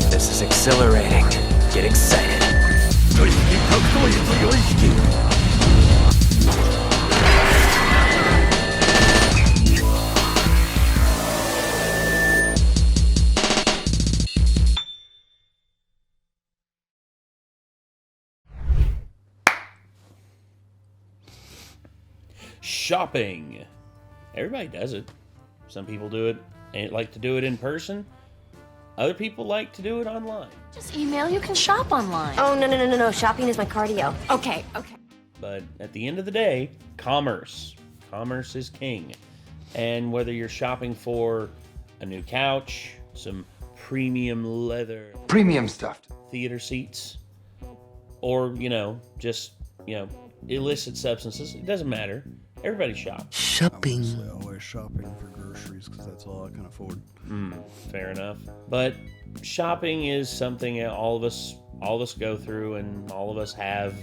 This is exhilarating. Get excited. Shopping. Everybody does it. Some people do it and like to do it in person. Other people like to do it online. Just email, you can shop online. Oh, no. Shopping is my cardio. Okay. But at the end of the day, commerce. Commerce is king. And whether you're shopping for a new couch, some premium leather, Premium stuffed. theater seats, or, just, illicit substances, it doesn't matter. Everybody shops. Shopping. I'm always shopping for groceries because that's all I can afford. Fair enough. But shopping is something that all of us go through, and all of us have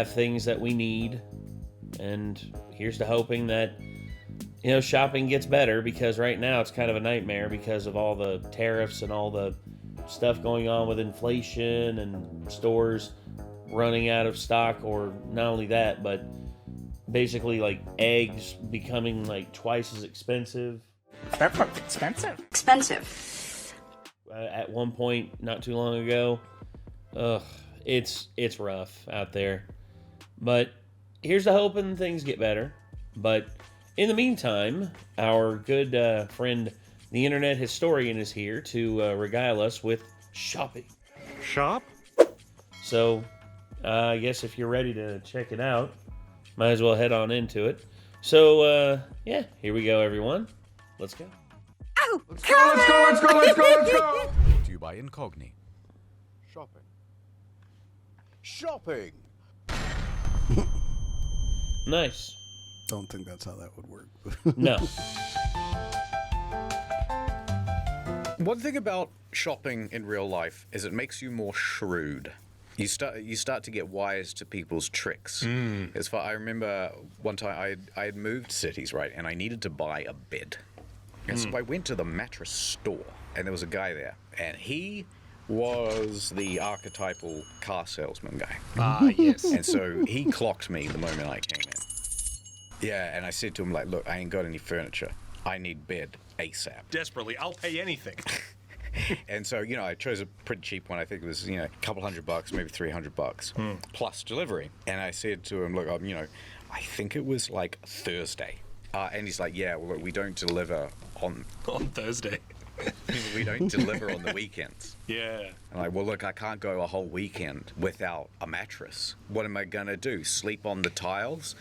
things that we need. And here's to hoping that shopping gets better, because right now it's kind of a nightmare because of all the tariffs and all the stuff going on with inflation and stores running out of stock, or not only that, but basically like eggs becoming like twice as expensive. Expensive. At one point, not too long ago. It's rough out there. But here's to hoping things get better. But in the meantime, our good friend, the internet historian, is here to regale us with shopping. Shop? So, I guess if you're ready to check it out, might as well head on into it. So, yeah, here we go, everyone. Let's go. Oh, Let's go. Do you buy Incogni? Shopping. Nice. Don't think that's how that would work. No. One thing about shopping in real life is it makes you more shrewd. You start to get wise to people's tricks. I remember one time I had moved cities, right, and I needed to buy a bed. And so I went to the mattress store, and there was a guy there, and he was the archetypal car salesman guy. Yes. And so he clocked me the moment I came in. Yeah, and I said to him, like, look, I ain't got any furniture. I need bed ASAP. Desperately, I'll pay anything. And so, I chose a pretty cheap one. I think it was, a couple $100, maybe $300 plus delivery. And I said to him, look, I think it was like Thursday. And he's like, yeah, well, look, we don't deliver on Thursday. We don't deliver on the weekends. Yeah. I'm like, well, look, I can't go a whole weekend without a mattress. What am I going to do? Sleep on the tiles?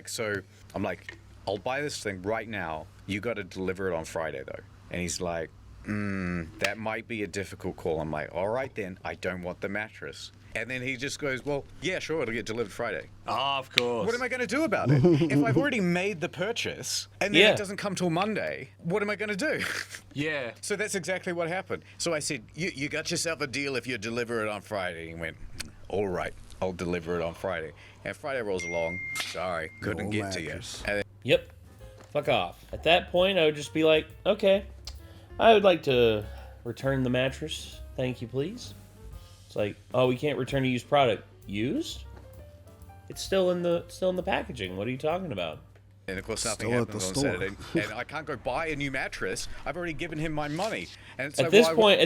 So I'm like, I'll buy this thing right now. You got to deliver it on Friday, though. And he's like, that might be a difficult call. I'm like, all right, then. I don't want the mattress. And then he just goes, well, yeah, sure, it'll get delivered Friday. Oh, of course. What am I going to do about it? If I've already made the purchase and then it doesn't come till Monday, what am I going to do? Yeah. So that's exactly what happened. So I said, you got yourself a deal if you deliver it on Friday. And he went, all right, I'll deliver it on Friday. And Friday rolls along. Sorry, couldn't get to you. And Yep. Fuck off. At that point, I would just be like, okay, I would like to return the mattress. Thank you, please. It's like, oh, we can't return a used product. Used? It's still in the packaging. What are you talking about? And of course, nothing Still at happens the on store. Saturday, and I can't go buy a new mattress. I've already given him my money. And it's At like, this well, point,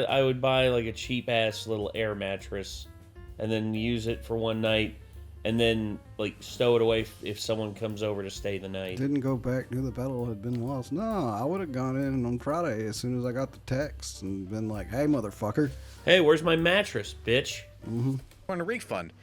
I would buy like a cheap ass little air mattress, and then use it for one night, and then like stow it away if someone comes over to stay the night. Didn't go back, knew the battle had been lost. No, I would have gone in on Friday as soon as I got the text and been like, hey, motherfucker. Hey, where's my mattress, bitch? want a refund?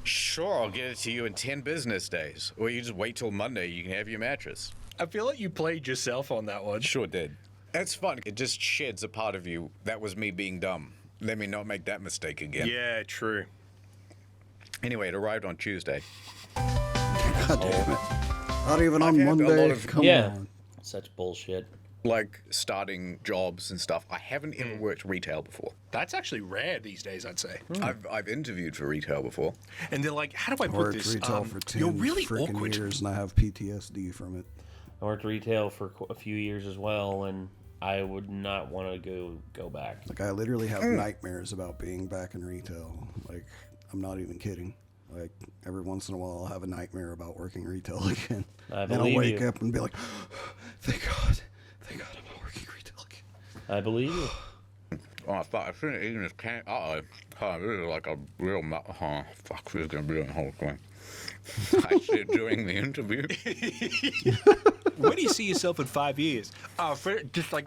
Sure, I'll get it to you in 10 business days. Or you just wait till Monday, you can have your mattress. I feel like you played yourself on that one. Sure did. That's fun. It just sheds a part of you. That was me being dumb. Let me not make that mistake again. Yeah, true. Anyway, it arrived on Tuesday. God damn it. Not even on I've had a lot Monday. of- Come Yeah. on. Such bullshit. Like starting jobs and stuff. I haven't ever worked retail before. That's actually rare these days, I'd say. I've interviewed for retail before. And they're like, how do I put Worked this? retail for 10 you're really freaking awkward. years, and I have PTSD from it. I worked retail for a few years as well, and I would not want to go back. Like, I literally have nightmares about being back in retail. Like, I'm not even kidding. Like, every once in a while, I'll have a nightmare about working retail again. I and I'll believe wake you. up and be like, thank God I'm not working retail again. I believe you. Oh, I thought I shouldn't have eaten this can. This is like a real. Fuck, this is gonna be the whole thing. Actually, doing the interview. Where do you see yourself in 5 years? Just like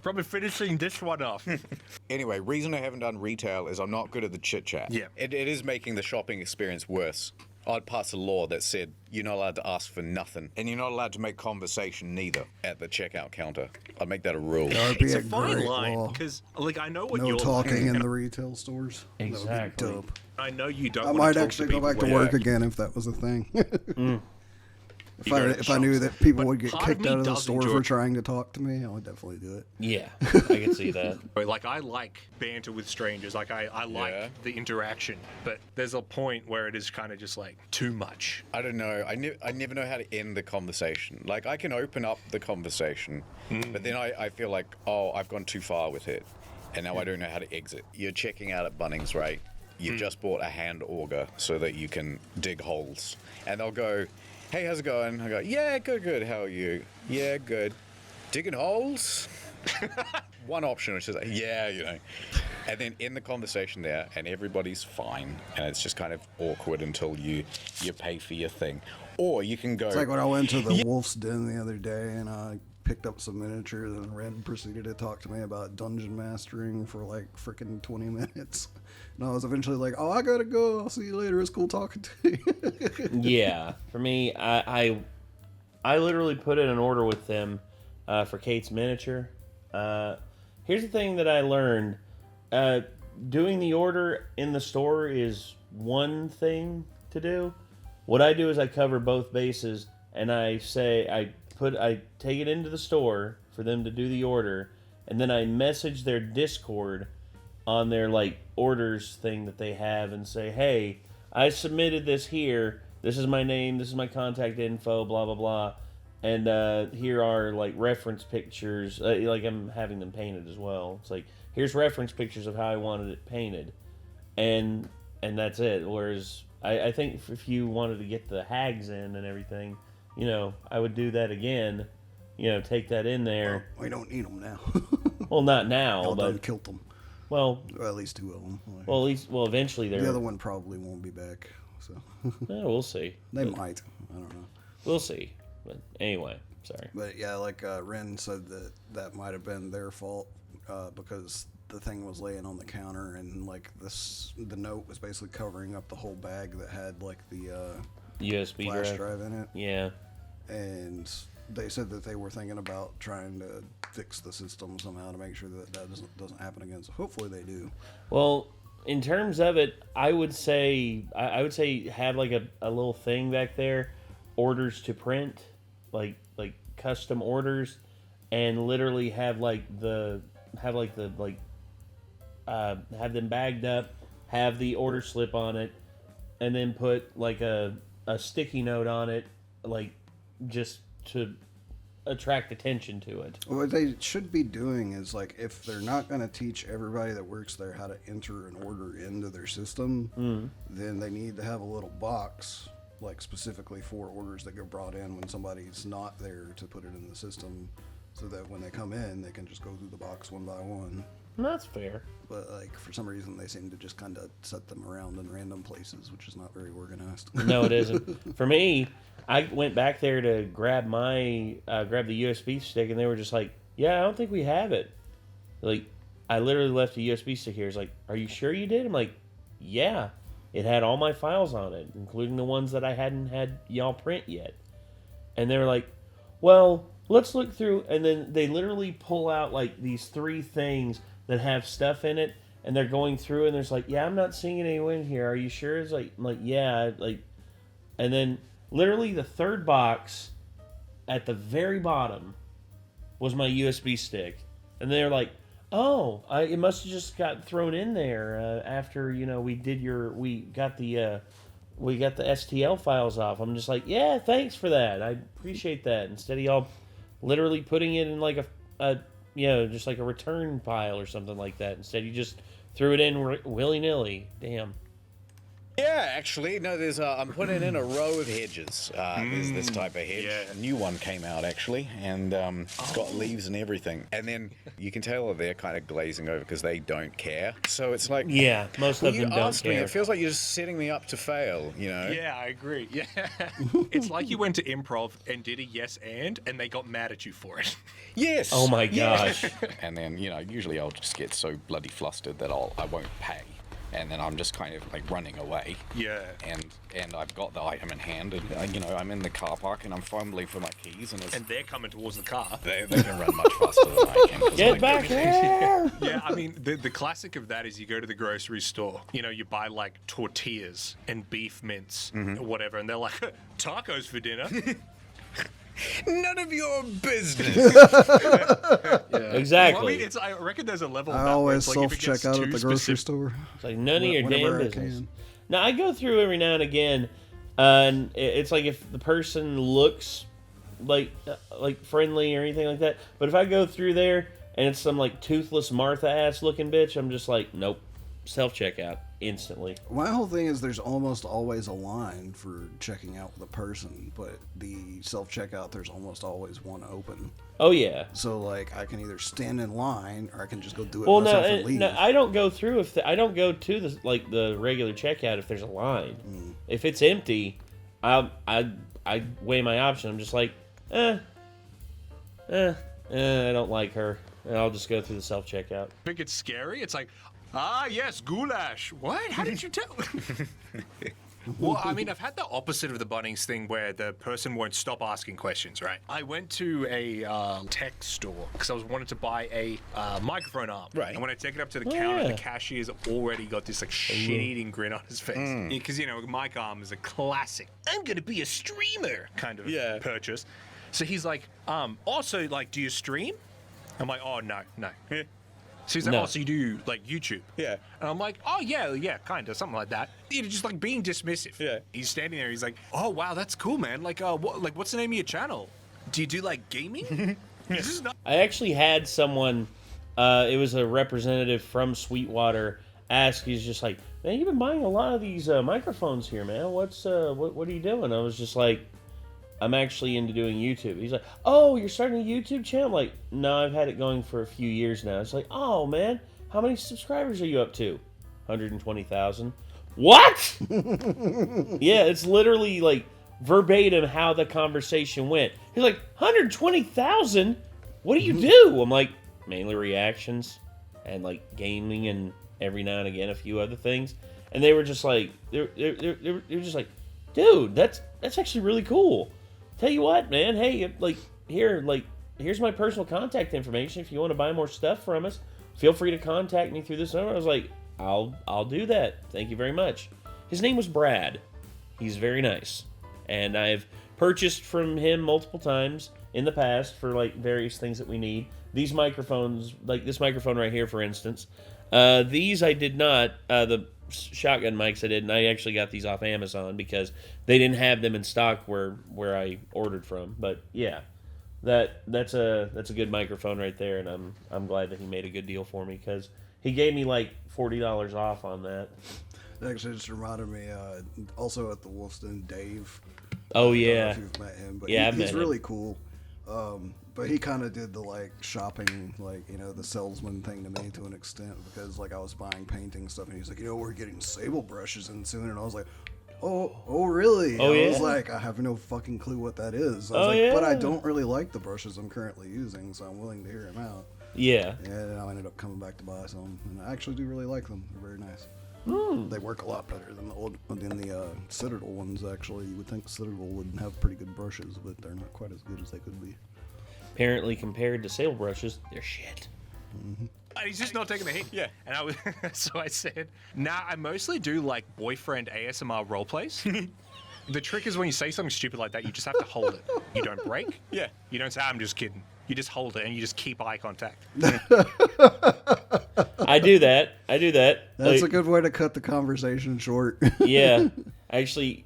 probably finishing this one off. Anyway, reason I haven't done retail is I'm not good at the chit chat. Yeah. It is making the shopping experience worse. I'd pass a law that said you're not allowed to ask for nothing, and you're not allowed to make conversation neither at the checkout counter. I'd make that a rule. That would be It's a a fine great line law. because, like, I know what No you're talking like, in the retail stores. Exactly. That would be dope. I know you don't. I want might to talk actually to go back to people work when- again if that was a thing. You go to the If I knew shops. that people But would get part of kicked me out of the does store enjoy for it. trying to talk to me, I would definitely do it. Yeah, I can see that. Like, I like banter with strangers. Like, I like Yeah. the interaction. But there's a point where it is kind of just, like, too much. I don't know. I never know how to end the conversation. Like, I can open up the conversation, but then I feel like, oh, I've gone too far with it, and now I don't know how to exit. You're checking out at Bunnings, right? You've just bought a hand auger so that you can dig holes. And they'll go, hey, how's it going? I go, yeah, good. How are you? Yeah, good. Digging holes? One option, which is like, yeah, you know. And then in the conversation there, and everybody's fine, and it's just kind of awkward until you pay for your thing. Or you can go... It's like when I went to the Wolf's Den the other day and I picked up some miniatures and Ren proceeded to talk to me about dungeon mastering for like freaking 20 minutes. And I was eventually like, oh, I gotta go. I'll see you later. It's cool talking to you. Yeah, for me, I literally put in an order with them for Kate's miniature. Here's the thing that I learned. Doing the order in the store is one thing to do. What I do is I cover both bases, and I say I take it into the store for them to do the order, and then I message their Discord on their like orders thing that they have and say, hey, I submitted this here. This is my name. This is my contact info. Blah blah blah. And here are like reference pictures. Like I'm having them painted as well. It's like here's reference pictures of how I wanted it painted, and that's it. Whereas I think if you wanted to get the hags in and everything, you know, I would do that again. You know, take that in there. We don't need them now. Well, not now, Y'all done but killed them. well, Well, at least 2 of them. well, at least eventually they're. The other one probably won't be back. So Yeah, we'll see. they might. I don't know. We'll see. But anyway, sorry. But yeah, like Ren said that might have been their fault because the thing was laying on the counter and like the note was basically covering up the whole bag that had like the USB flash drive. drive in it. Yeah. And they said that they were thinking about trying to fix the system somehow to make sure that doesn't happen again. So hopefully they do. Well, in terms of it, I would say have like a little thing back there, orders to print, like custom orders, and literally have them bagged up, have the order slip on it, and then put like a sticky note on it, like just to attract attention to it. What they should be doing is like if they're not going to teach everybody that works there how to enter an order into their system, then they need to have a little box like specifically for orders that get brought in when somebody's not there to put it in the system, so that when they come in they can just go through the box one by one. That's fair. But like for some reason they seem to just kind of set them around in random places, which is not very organized. No, it isn't. For me, I went back there to grab the USB stick, and they were just like, "Yeah, I don't think we have it." Like, I literally left a USB stick here. It's like, "Are you sure you did?" I'm like, "Yeah." It had all my files on it, including the ones that I hadn't had y'all print yet. And they were like, "Well, let's look through." And then they literally pull out like these 3 things that have stuff in it, and they're going through, and there's like, "Yeah, I'm not seeing any in here. Are you sure?" It's like, I'm like, "Yeah." Like, and then literally the 3rd box at the very bottom was my USB stick, and they're like, "Oh, it must have just got thrown in there after we got the STL files off." I'm just like, "Yeah, thanks for that. I appreciate that." Instead of y'all literally putting it in like a just like a return pile or something like that. Instead, you just threw it in willy-nilly. Damn. Yeah, actually, no. There's I'm putting in a row of hedges. There's this type of hedge. Yeah. A new one came out actually, and it's got leaves and everything. And then you can tell they're kind of glazing over because they don't care. So it's like, Yeah, most of them don't asked me, care. it feels like you're just setting me up to fail. You know? Yeah, I agree. Yeah. It's like you went to improv and did a yes and they got mad at you for it. Yes. Oh my yeah. gosh. And then usually I'll just get so bloody flustered that I won't pay. And then I'm just kind of like running away. Yeah. And I've got the item in hand, and I'm in the car park and I'm fumbling for my keys, and they're coming towards the car. they can run much faster than I can. 'Cause, Get like, back here! Yeah, I mean, the classic of that is you go to the grocery store, you buy like tortillas and beef mince or whatever, and they're like, tacos for dinner. None of your business. Exactly. Well, I reckon there's a level of I that where always it's like if it gets self-check out at too the grocery specific- store. It's like none of your Whenever damn I business. can. Now, I go through every now and again, and it's like if the person looks like friendly or anything like that. But if I go through there and it's some like toothless Martha ass looking bitch, I'm just like, nope, self-checkout instantly. My whole thing is there's almost always a line for checking out the person, but the self-checkout, there's almost always one open. Oh yeah. So, like, I can either stand in line or I can just go do it Well, myself and leave. no, I don't go through I don't go to the regular checkout if there's a line. If it's empty, I weigh my option. I'm just like, I don't like her, and I'll just go through the self checkout. Think it's scary? It's like, yes, goulash. What? How did you tell? Well, I mean, I've had the opposite of the Bunnings thing where the person won't stop asking questions, right? I went to a tech store because I was wanting to buy a microphone arm. Right. And when I take it up to the counter, yeah. the cashier's already got this like shit-eating grin on his face. Because, mic arm is a classic, I'm going to be a streamer kind of purchase. So he's like, also, like, do you stream? I'm like, oh, no. So he's like, No. oh, so you do, like, YouTube? Yeah. And I'm like, oh, yeah, kind of, something like that. Just, like, being dismissive. Yeah. He's standing there, he's like, oh, wow, that's cool, man. Like, what's the name of your channel? Do you do, like, gaming? This is not... I actually had someone, it was a representative from Sweetwater, ask. He's just like, man, you've been buying a lot of these microphones here, man. What are you doing? I was just like, I'm actually into doing YouTube. He's like, oh, you're starting a YouTube channel? I'm like, no, I've had it going for a few years now. It's like, oh, man, how many subscribers are you up to? 120,000. What? Yeah, it's literally like verbatim how the conversation went. He's like, 120,000? What do you do? I'm like, mainly reactions and like gaming and every now and again a few other things. And they were just like, they're just like, dude, that's actually really cool. Tell you what, man, hey, here's my personal contact information. If you want to buy more stuff from us, feel free to contact me through this number. I was like, I'll do that. Thank you very much. His name was Brad. He's very nice. And I've purchased from him multiple times in the past for like various things that we need. These microphones, like this microphone right here, for instance. These I did not. The shotgun mics I did, and I actually got these off Amazon because they didn't have them in stock where I ordered from. But yeah, that's a good microphone right there, and I'm glad that he made a good deal for me because he gave me like $40 off on that. Actually, just reminded me, also at the Wolfston, Dave. Oh I don't know yeah, if you've met him, but Yeah, I've met he's him. really cool. But he kind of did the like shopping, like, the salesman thing to me to an extent, because like I was buying painting stuff and he's like, we're getting sable brushes in soon, and I was like, oh really? Oh, I was yeah? like, I have no fucking clue what that is. I was Oh, like, but I yeah. don't really like the brushes I'm currently using, so I'm willing to hear him out. yeah. And I ended up coming back to buy some, and I actually do really like them. They're very nice. They work a lot better than the Citadel ones. Actually, you would think Citadel would have pretty good brushes, but they're not quite as good as they could be. Apparently, compared to sable brushes, they're shit. And he's just not taking the hit. Yeah. And I was, so I said, nah, I mostly do like boyfriend ASMR role plays. The trick is when you say something stupid like that, you just have to hold it. You don't break. Yeah. You don't say, I'm just kidding. You just hold it and you just keep eye contact. I do that. That's Like, a good way to cut the conversation short. Yeah, actually,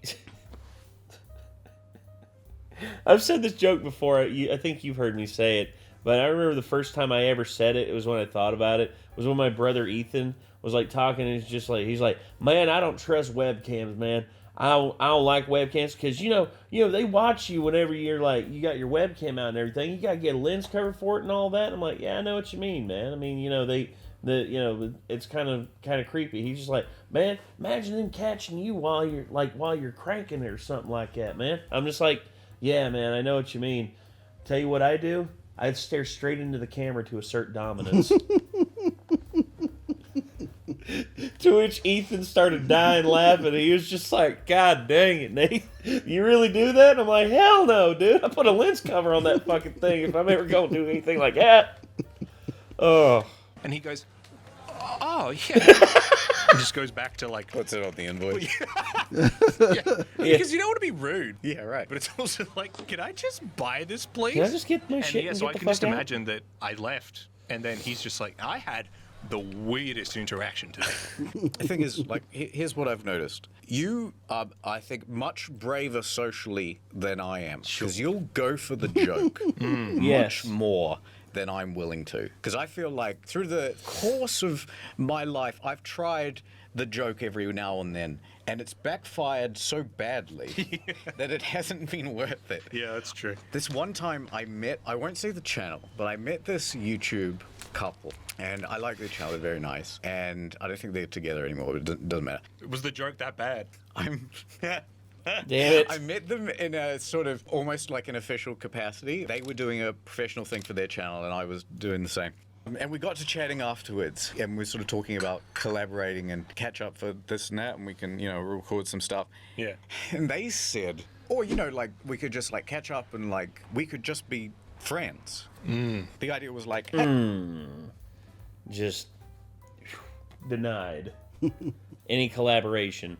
I've said this joke before. I think you've heard me say it, But I remember the first time I ever said it, it was when I thought about it, was when my brother Ethan was like talking, and he's like, man, I don't trust webcams, man. I don't like webcams because you know they watch you whenever you're like you got your webcam out and everything. You gotta get a lens cover for it and all that. And I'm like, yeah, I know what you mean, man. I mean, it's kind of creepy. He's just like, man, imagine them catching you while you're cranking it or something like that, man. I'm just like, yeah, man, I know what you mean. Tell you what I do, I'd stare straight into the camera to assert dominance. To which Ethan started dying laughing. He was just like, God dang it, Nate. You really do that? And I'm like, hell no, dude. I put a lens cover on that fucking thing if I'm ever going to do anything like that. Oh. And he goes, oh, yeah. And just goes back to like... Puts it on the invoice. Yeah. Because you don't want to be rude. Yeah, right. But it's also like, can I just buy this, please? Can I just get my and shit yeah, and so get I the can fuck just out? imagine that I left, and then he's just like, I had the weirdest interaction today. The thing is, like, here's what I've noticed. You are, I think, much braver socially than I am. Because you'll go for the joke Yes. much more than I'm willing to. Because I feel like through the course of my life, I've tried the joke every now and then, and it's backfired so badly that it hasn't been worth it. Yeah, that's true. This one time I won't say the channel, but I met this YouTube couple, and I like their channel, they're very nice, and I don't think they're together anymore, but it doesn't matter. Was the joke that bad? Damn it. I met them in a sort of almost like an official capacity. They were doing a professional thing for their channel, and I was doing the same. And we got to chatting afterwards, and we were sort of talking about collaborating and catch up for this and that, and we can, record some stuff. Yeah. And they said, like, we could just, like, catch up and, like, we could just be friends. The idea was like, Just denied any collaboration.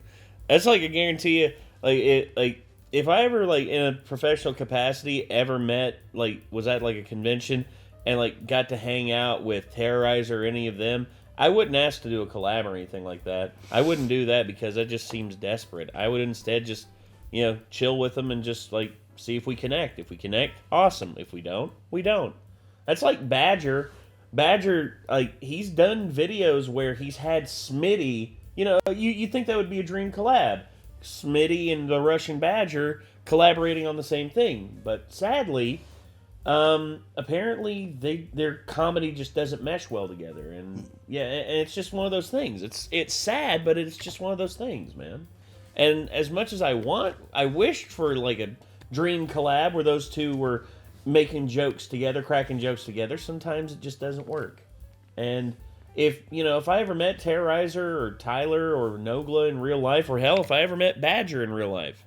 That's like, I guarantee you, if I ever, like, in a professional capacity ever met, like, was at, like, a convention and, like, got to hang out with Terrorizer or any of them, I wouldn't ask to do a collab or anything like that. I wouldn't do that because that just seems desperate. I would instead just, chill with them and just, like, see if we connect. If we connect, awesome. If we don't, we don't. That's like Badger. Badger, like, he's done videos where he's had Smitty. You think that would be a dream collab. Smitty and the Russian Badger collaborating on the same thing. But sadly, apparently their comedy just doesn't mesh well together. And yeah, and it's just one of those things. It's sad, but it's just one of those things, man. And as much as I wished for like a dream collab where those two were making jokes together, cracking jokes together, sometimes it just doesn't work. And if I ever met Terrorizer or Tyler or Nogla in real life, or hell, if I ever met Badger in real life,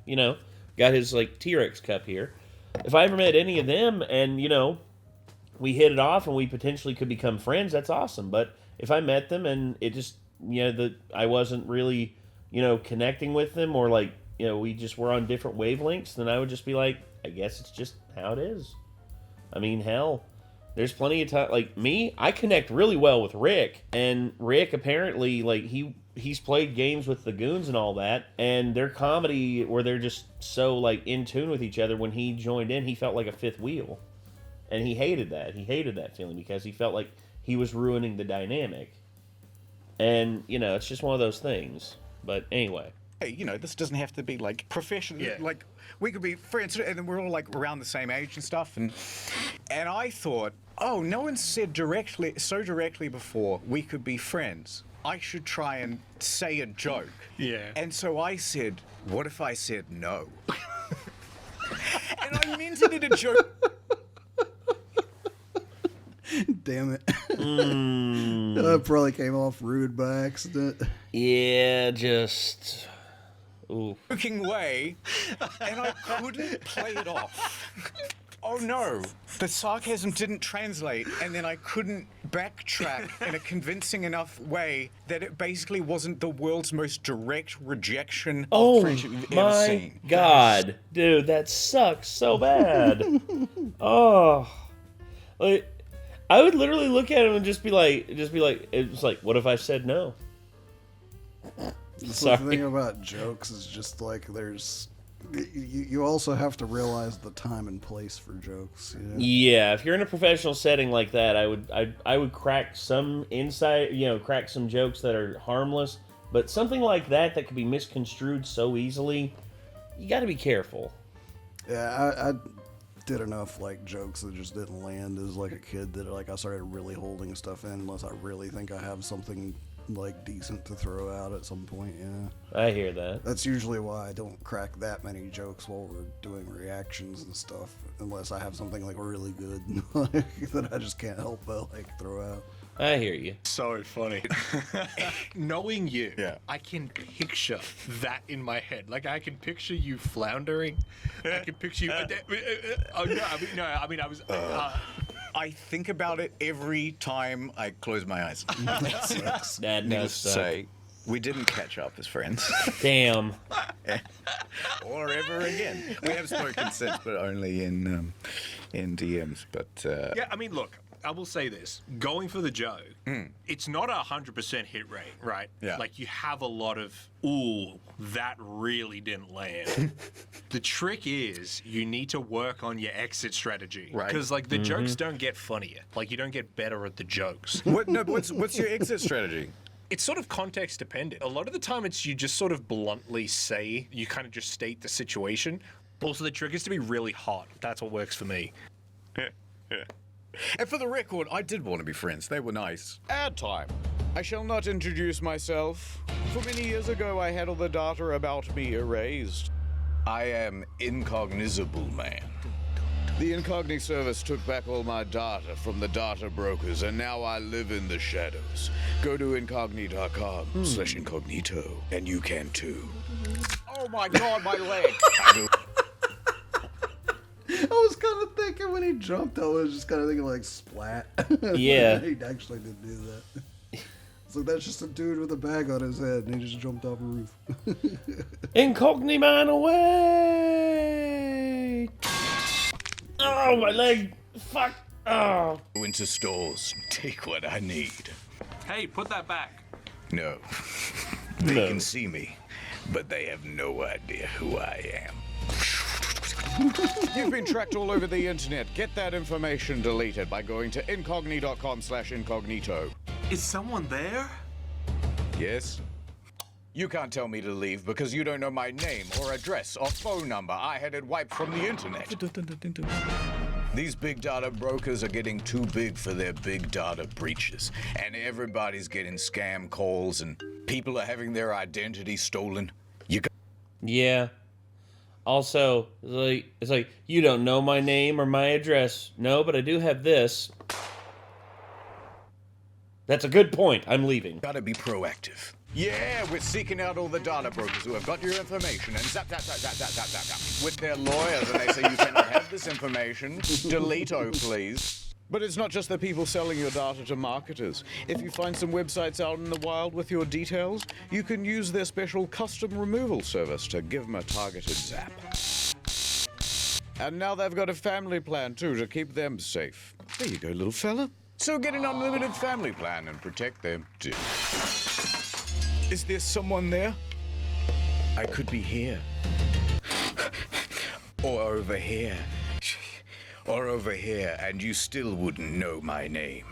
got his like T-Rex cup here. If I ever met any of them and, we hit it off and we potentially could become friends, that's awesome. But if I met them and it just, I wasn't really, connecting with them, or like, we just were on different wavelengths, then I would just be like, I guess it's just how it is. I mean, hell, there's plenty of time. Like me, I connect really well with Rick, and Rick apparently, like, he's played games with the Goons and all that, and their comedy where they're just so like in tune with each other. When he joined in, he felt like a fifth wheel, and he hated that. He hated that feeling because he felt like he was ruining the dynamic. And it's just one of those things. But anyway. Hey, this doesn't have to be like professional. Yeah. Like, we could be friends, and then we're all like around the same age and stuff. And I thought, oh, no one said so directly before we could be friends. I should try and say a joke. Yeah. And so I said, what if I said no? And I meant it in a joke. Damn it. That probably came off rude by accident. Yeah, just... Ooh. Joking way, and I couldn't play it off. Oh no, the sarcasm didn't translate, and then I couldn't backtrack in a convincing enough way that it basically wasn't the world's most direct rejection of friendship you've ever seen. Oh my God, dude, that sucks so bad. Oh, like, I would literally look at him and just be like, it's like, what if I said no? The thing about jokes is just like there's You also have to realize the time and place for jokes. You know? Yeah, if you're in a professional setting like that, I would crack some crack some jokes that are harmless, but something like that could be misconstrued so easily, you got to be careful. Yeah, I did enough like jokes that just didn't land as like a kid that like I started really holding stuff in unless I really think I have something like decent to throw out at some point. Yeah, I hear that. that's usually why I don't crack that many jokes while we're doing reactions and stuff, unless I have something like really good like, that I just can't help but like throw out. I hear you. So funny. Knowing you, Yeah. I can picture that in my head. Like, I can picture you floundering. I can picture you. Oh, no, I mean, I was. I think about it every time I close my eyes. That Needless does to suck. say, we didn't catch up as friends. Damn. Or ever again. We have spoken since, but only in DMs. But Yeah, I mean, look, I will say this. Going for the joke, it's not 100% hit rate, right? Yeah. Like, you have a lot of, ooh, that really didn't land. The trick is you need to work on your exit strategy. Right. Because, like, the jokes don't get funnier. Like, you don't get better at the jokes. what's your exit strategy? It's sort of context dependent. A lot of the time it's you just sort of bluntly say, you kind of just state the situation. Also, the trick is to be really hot. That's what works for me. And for the record, I did want to be friends. They were nice. Ad time. I shall not introduce myself. For many years ago, I had all the data about me erased. I am Incognizable Man. The Incogni service took back all my data from the data brokers, and now I live in the shadows. Go to incogni.com/incognito, and you can too. Oh my god, my leg! I was kind of thinking when he jumped, I was just kind of thinking like splat. Yeah. He actually didn't do that. So that's just a dude with a bag on his head, and he just jumped off a roof. Incogni man away! Oh, my leg! Fuck! Oh. Go into stores, take what I need. Hey, put that back. No. They can see me, but they have no idea who I am. You've been tracked all over the internet. Get that information deleted by going to incogni.com/incognito. Is someone there? Yes? You can't tell me to leave because you don't know my name or address or phone number. I had it wiped from the internet. These big data brokers are getting too big for their big data breaches, and everybody's getting scam calls, and people are having their identity stolen. Yeah. Also, it's like, you don't know my name or my address. No, but I do have this. That's a good point. I'm leaving. Gotta be proactive. Yeah, we're seeking out all the data brokers who have got your information and zap, zap, zap, zap, zap, zap, zap, zap, with their lawyers, and they say you cannot have this information. Delete-o, please. But it's not just the people selling your data to marketers. If you find some websites out in the wild with your details, you can use their special custom removal service to give them a targeted zap. And now they've got a family plan, too, to keep them safe. There you go, little fella. So get an unlimited family plan and protect them, too. Is there someone there? I could be here. Or over here. Or over here, and you still wouldn't know my name.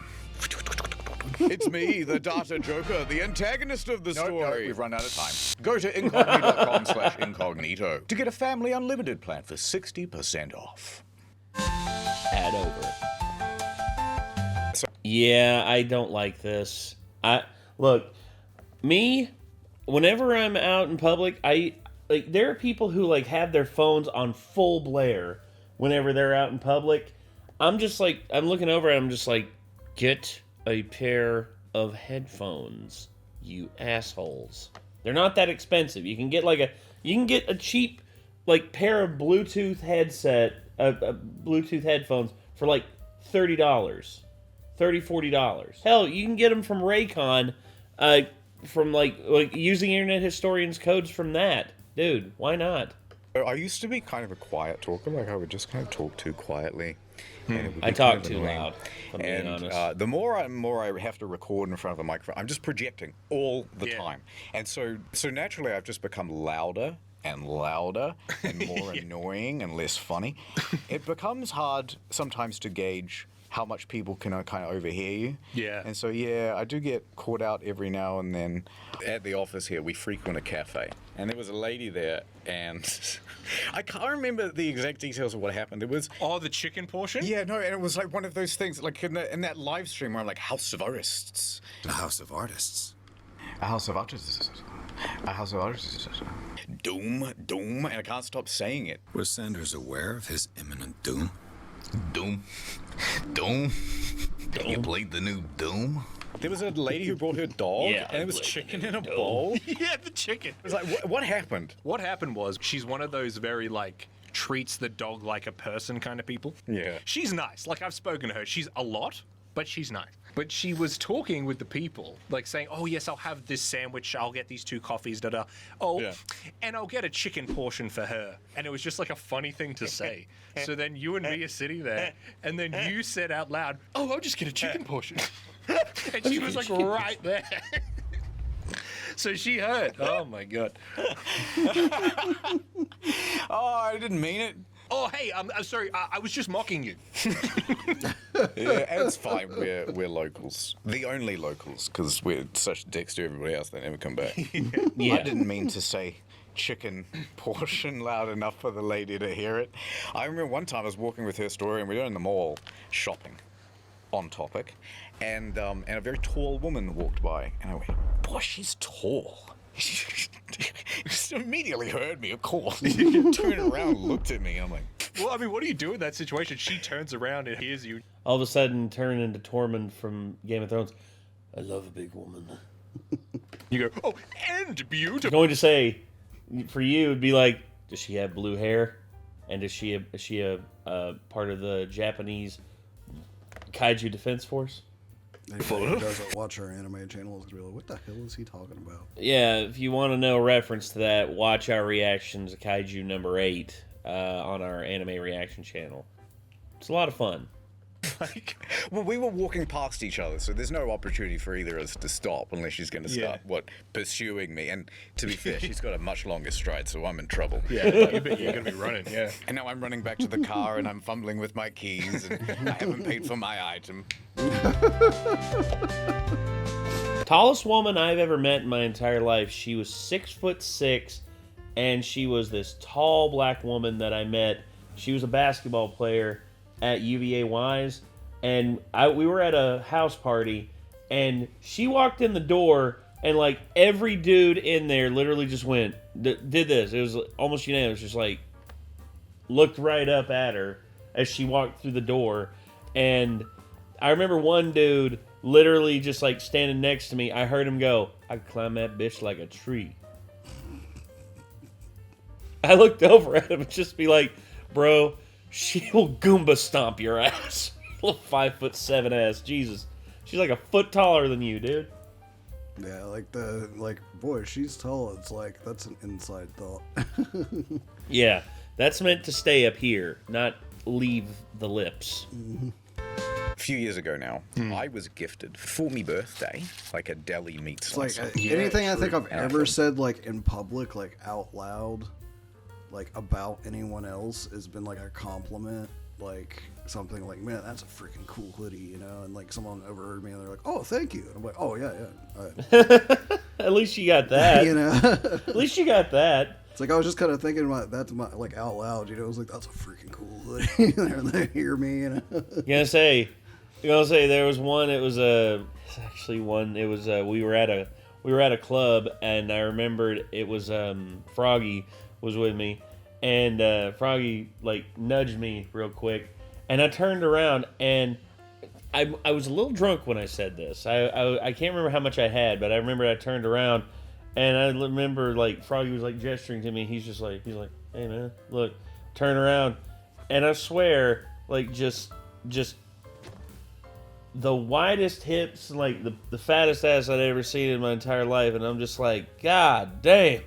It's me, the data joker, the antagonist of the story. No, we've run out of time. Go to incogni.com/incognito to get a family unlimited plan for 60% off. Add over. Yeah, I don't like this. Look, me, whenever I'm out in public, there are people who have their phones on full blare whenever they're out in public. I'm just I'm looking over and I'm just get a pair of headphones, you assholes. They're not that expensive. You can get a cheap pair of Bluetooth Bluetooth headphones for $30. $30, $40. Hell, you can get them from Raycon, from using Internet Historian's codes from that. Dude, why not? I used to be kind of a quiet talker, I would just kind of talk too quietly. I talk too loud, if I'm being honest. The more I have to record in front of a microphone, I'm just projecting all the time. And so naturally I've just become louder and louder and more annoying and less funny, it becomes hard sometimes to gauge how much people can kind of overhear you. Yeah. And so, yeah, I do get caught out every now and then. At the office here, we frequent a cafe. And there was a lady there, and I can't remember the exact details of what happened. It was... Oh, the chicken portion? Yeah, no, and it was like one of those things, like in that live stream where I'm like, House of Artists. A house of artists. A House of Artists. A House of Artists. Doom, doom, and I can't stop saying it. Was Sanders aware of his imminent doom? Doom. Doom. You played the new Doom? There was a lady who brought her dog, Yeah, and it was chicken in a bowl. Yeah, the chicken. It was like, what happened? What happened was she's one of those very, like, treats the dog like a person kind of people. Yeah. She's nice. Like, I've spoken to her. She's a lot, but she's nice. But she was talking with the people, like saying, oh, yes, I'll have this sandwich. I'll get these 2 coffees, da-da. Oh, Yeah. and I'll get a chicken portion for her. And it was just like a funny thing to say. So then you and me are sitting there, and then you said out loud, oh, I'll just get a chicken portion. And she was like right there. So she heard. Oh, my God. Oh, I didn't mean it. Oh, hey, I'm sorry. I was just mocking you. Yeah, it's fine. We're locals. The only locals, because we're such dicks to everybody else they never come back. Yeah. I didn't mean to say chicken portion loud enough for the lady to hear it. I remember one time I was walking with her story and we were in the mall shopping, on topic, and a very tall woman walked by, and I went, boy, she's tall. She just immediately heard me, of course. Turned around and looked at me, and I'm like... Well, I mean, what do you do in that situation? She turns around and hears you. All of a sudden, turn into Tormund from Game of Thrones. I love a big woman. You go, oh, and beautiful. Going to say, for you, it'd be like, does she have blue hair? And is she a part of the Japanese Kaiju Defense Force? Anybody who doesn't watch our anime channel is gonna be like, what the hell is he talking about? Yeah, if you want to know a reference to that, watch our reactions to Kaiju number 8 on our anime reaction channel. It's a lot of fun. Well, we were walking past each other, so there's no opportunity for either of us to stop unless she's going to start, pursuing me. And to be fair, she's got a much longer stride, so I'm in trouble. Yeah, you're going to be running, yeah. And now I'm running back to the car, and I'm fumbling with my keys, and I haven't paid for my item. Tallest woman I've ever met in my entire life. She was 6'6", and she was this tall black woman that I met. She was a basketball player at UVA Wise, and we were at a house party, and she walked in the door, and like every dude in there literally just went, did this. It was almost unanimous, just like looked right up at her as she walked through the door. And I remember one dude literally just like standing next to me. I heard him go, I could climb that bitch like a tree. I looked over at him and just be like, bro, she will Goomba stomp your ass. Little 5'7" ass. Jesus. She's like a foot taller than you, dude. Yeah, boy, she's tall. It's like, that's an inside thought. Yeah, that's meant to stay up here, not leave the lips. A few years ago now, I was gifted for me birthday, like a deli meat It's slice. like, anything I think I've ever said, like, in public, like, out loud, like, about anyone else has been, like, a compliment. Like, something like, man, that's a freaking cool hoodie, you know? And, like, someone overheard me, and they're like, oh, thank you. And I'm like, oh, yeah. All right. At least you got that. You know? At least you got that. It's like, I was just kind of thinking about that, like, out loud, you know? I was like, that's a freaking cool hoodie. They hear me, you know? You gonna say there was one. It was we were at a club, and I remembered it was Froggy was with me, and Froggy like nudged me real quick, and I turned around, and I was a little drunk when I said this. I can't remember how much I had, but I remember I turned around, and I remember like Froggy was like gesturing to me. He's like, hey man, look, turn around, and I swear, like just the widest hips, like the fattest ass I'd ever seen in my entire life, and I'm just like, God damn.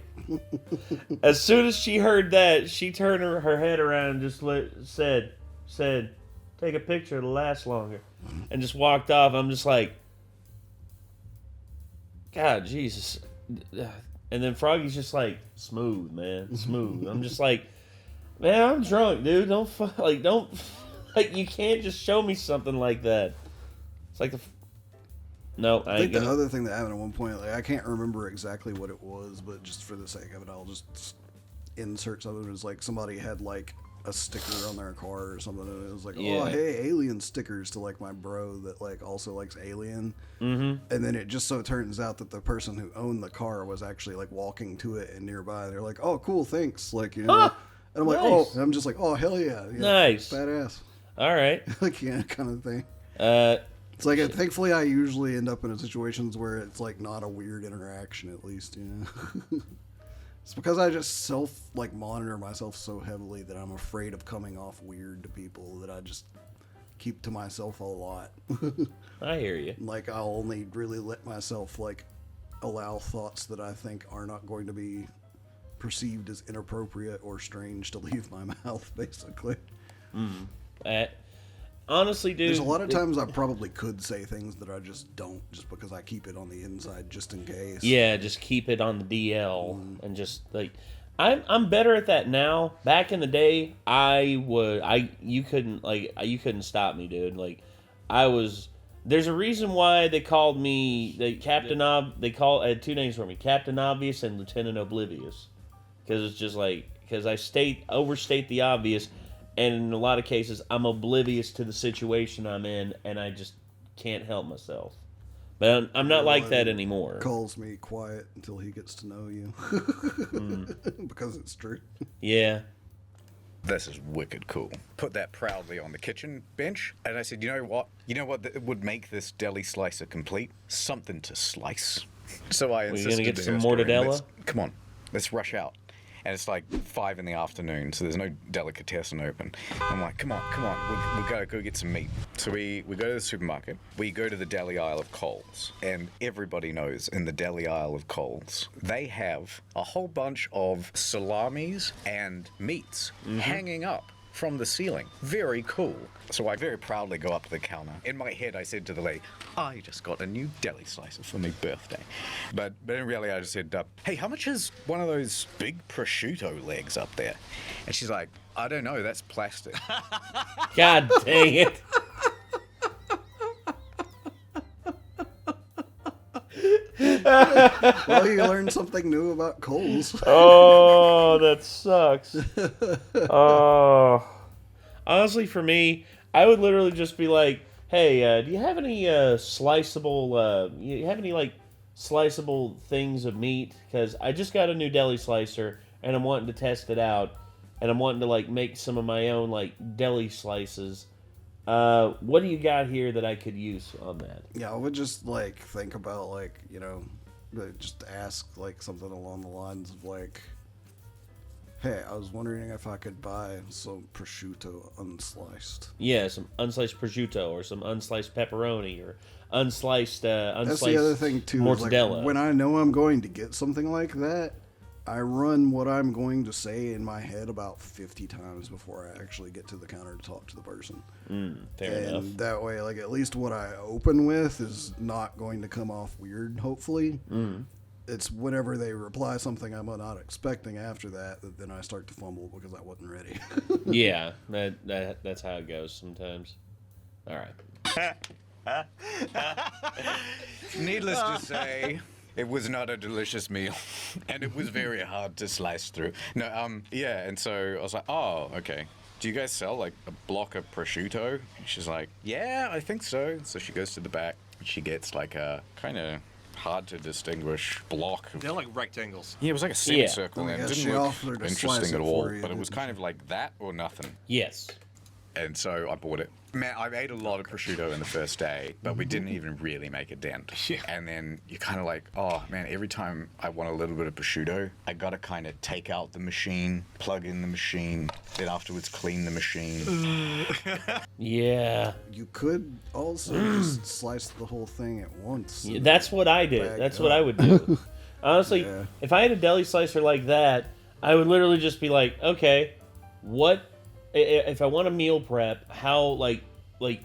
As soon as she heard that, she turned her head around and just said, take a picture, it'll last longer, and just walked off. I'm just like, God, Jesus. And then Froggy's just like, smooth, man, smooth. I'm just like, man, I'm drunk, dude. Don't, you can't just show me something like that. It's like no, I think the other thing that happened at one point, like I can't remember exactly what it was, but just for the sake of it, I'll just insert something. It was like somebody had like a sticker on their car or something, and it was like, oh, hey, alien stickers to like my bro that like also likes Alien. And then it just so turns out that the person who owned the car was actually like walking to it and nearby. They're like, oh, cool, thanks, like, you know. And I'm like, oh, and I'm just like, oh, hell yeah, nice, badass. All right, like, yeah, kind of thing. It's like, thankfully, I usually end up in situations where it's like not a weird interaction, at least, you know. It's because I just monitor myself so heavily that I'm afraid of coming off weird to people that I just keep to myself a lot. I hear you. Like, I'll only really let myself like allow thoughts that I think are not going to be perceived as inappropriate or strange to leave my mouth, basically. Honestly, dude, there's a lot of times I probably could say things that I just don't, just because I keep it on the inside just in case. Yeah, just keep it on the DL and just like I'm better at that now. Back in the day, you couldn't stop me, dude. Like there's a reason why they called me I had two names for me, Captain Obvious and Lieutenant Oblivious. Because it's just like, because I overstate the obvious. And in a lot of cases, I'm oblivious to the situation I'm in, and I just can't help myself. But I'm not like that anymore. Calls me quiet until he gets to know you. Because it's true. Yeah. This is wicked cool. Put that proudly on the kitchen bench, and I said, you know what? You know what would make this deli slicer complete? Something to slice. So I insisted. We're gonna get to some her, mortadella? Come on, let's rush out. And it's like 5 in the afternoon, so there's no delicatessen open. I'm like, come on, we gotta go get some meat. So we go to the supermarket, we go to the deli aisle of Coles, and everybody knows in the deli aisle of Coles, they have a whole bunch of salamis and meats hanging up from the ceiling. Very cool. So I very proudly go up to the counter. In my head, I said to the lady, I just got a new deli slicer for my birthday. But in reality, I just said, hey, how much is one of those big prosciutto legs up there? And she's like, I don't know, that's plastic. God dang it. Well, you learned something new about Coles. Oh, that sucks. Oh. Honestly, for me, I would literally just be like, hey, do you have any sliceable things of meat? Because I just got a new deli slicer, and I'm wanting to test it out, and I'm wanting to, like, make some of my own, like, deli slices. What do you got here that I could use on that? Yeah, I would just, like, think about, like, you know, just ask, like, something along the lines of, like, hey, I was wondering if I could buy some prosciutto unsliced. Yeah, some unsliced prosciutto or some unsliced pepperoni or unsliced That's the other thing, too. Mortadella. Like, when I know I'm going to get something like that, I run what I'm going to say in my head about 50 times before I actually get to the counter to talk to the person. Fair enough. And that way, like, at least what I open with is not going to come off weird, hopefully. It's whenever they reply something I'm not expecting after that then I start to fumble because I wasn't ready. Yeah, that's how it goes sometimes. All right. Needless to say, it was not a delicious meal, and it was very hard to slice through. No, yeah, and so I was like, oh, okay. Do you guys sell, like, a block of prosciutto? And she's like, yeah, I think so. So she goes to the back, and she gets, like, a kind of hard to distinguish block. They're like rectangles. Yeah, it was like a semicircle, Yeah. and Yeah, it she didn't look offered to slice interesting it at all, for you, but it was didn't kind of like that or nothing. Yes. And so I bought it. Man, I ate a lot of prosciutto in the first day, but we didn't even really make a dent. Yeah. And then you're kind of like, oh, man, every time I want a little bit of prosciutto, I got to kind of take out the machine, plug in the machine, then afterwards clean the machine. Yeah. You could also just slice the whole thing at once. Yeah, that's what I did. Bag That's it what up. I would do. Honestly, Yeah. if I had a deli slicer like that, I would literally just be like, okay, what if I want a meal prep, how like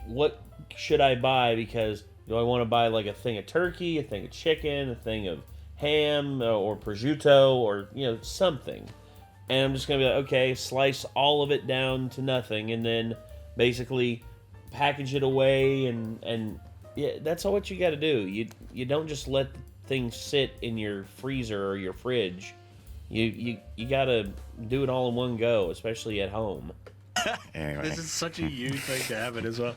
what should I buy? Because do I want to buy like a thing of turkey, a thing of chicken, a thing of ham or prosciutto or, something. And I'm just going to be like, okay, slice all of it down to nothing and then basically package it away and yeah, that's all what you got to do. You don't just let things sit in your freezer or your fridge. You got to do it all in one go, especially at home. Anyway. This is such a you thing to have it as well.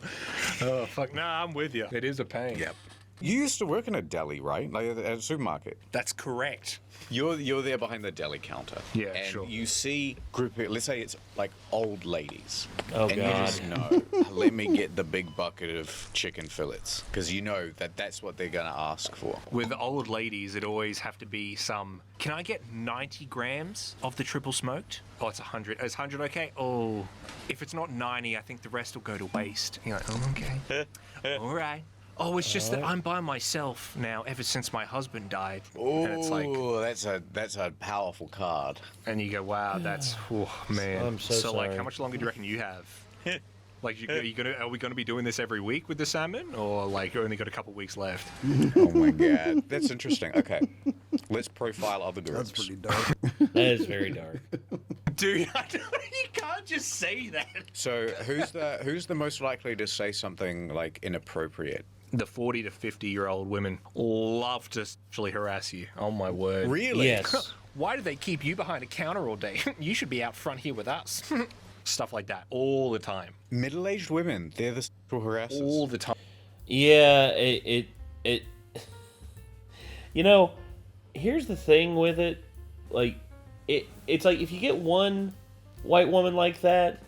Oh, fuck. Nah, I'm with you. It is a pain. Yep. You used to work in a deli, right? Like at a supermarket. That's correct. You're there behind the deli counter. Yeah, and sure. you see group of, let's say it's like old ladies. Oh, and God. you just know, let me get the big bucket of chicken fillets. Because you know that's what they're going to ask for. With old ladies, it always have to be some, can I get 90 grams of the triple smoked? Oh, it's 100. Is 100 okay? Oh, if it's not 90, I think the rest will go to waste. You're like, oh, okay. All right. Oh, it's just that I'm by myself now ever since my husband died. And it's like, Oh, that's a powerful card. and you go, wow, that's, oh, man. I'm so like, sorry. how much longer do you reckon you have? Like, are we gonna be doing this every week with the salmon, or like only got a couple weeks left? Oh my God, that's interesting. Okay, let's profile other groups. That's pretty dark. That is very dark. Dude, you can't just say that. So who's the most likely to say something like inappropriate? The 40 to 50-year-old women love to sexually harass you. Oh my word. Really? Yes. Why do they keep you behind a counter all day? You should be out front here with us. Stuff like that all the time. Middle-aged women, they're the sexual harassers. All the time. Yeah, it here's the thing with it. Like, it's like if you get one white woman like that,